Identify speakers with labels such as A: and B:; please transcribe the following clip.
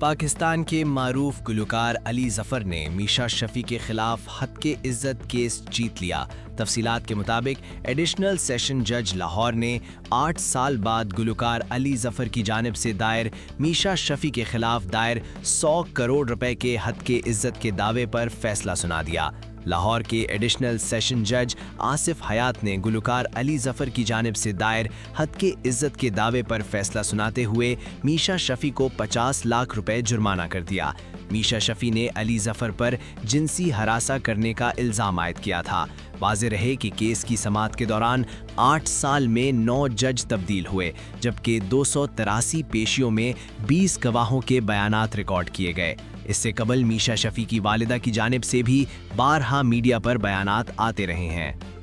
A: पाकिस्तान के मारूफ गुलकार अली ज़फ़र ने मीशा शफ़ी के खिलाफ हत्के इज़्ज़त केस जीत लिया। तफसीलात के मुताबिक एडिशनल सेशन जज लाहौर ने 8 साल बाद गुलकार अली ज़फ़र की जानिब से दायर मीशा शफ़ी के खिलाफ दायर 100 करोड़ रुपए के हत्के इज़्ज़त के दावे पर फैसला सुना दिया। लाहौर के एडिशनल सेशन जज आसिफ हयात ने गुलकार अली ज़फ़र की जानिब से दायर हत्के इज़्ज़त के दावे पर फैसला सुनाते हुए मीशा शफ़ी को 50 लाख रुपए जुर्माना कर दिया। मीशा शफ़ी ने अली ज़फ़र पर जिनसी हरासा करने का इल्ज़ाम आयद किया था। वाज़ेह रहे कि केस की समाअत के दौरान 8 साल में 9 जज तब्दील हुए, जबकि 283 पेशियों में 20 गवाहों के बयानात रिकॉर्ड किए गए। इससे कबल मीशा शफ़ी की वालिदा की जानिब से भी बारहा मीडिया पर बयानात आते रहे हैं।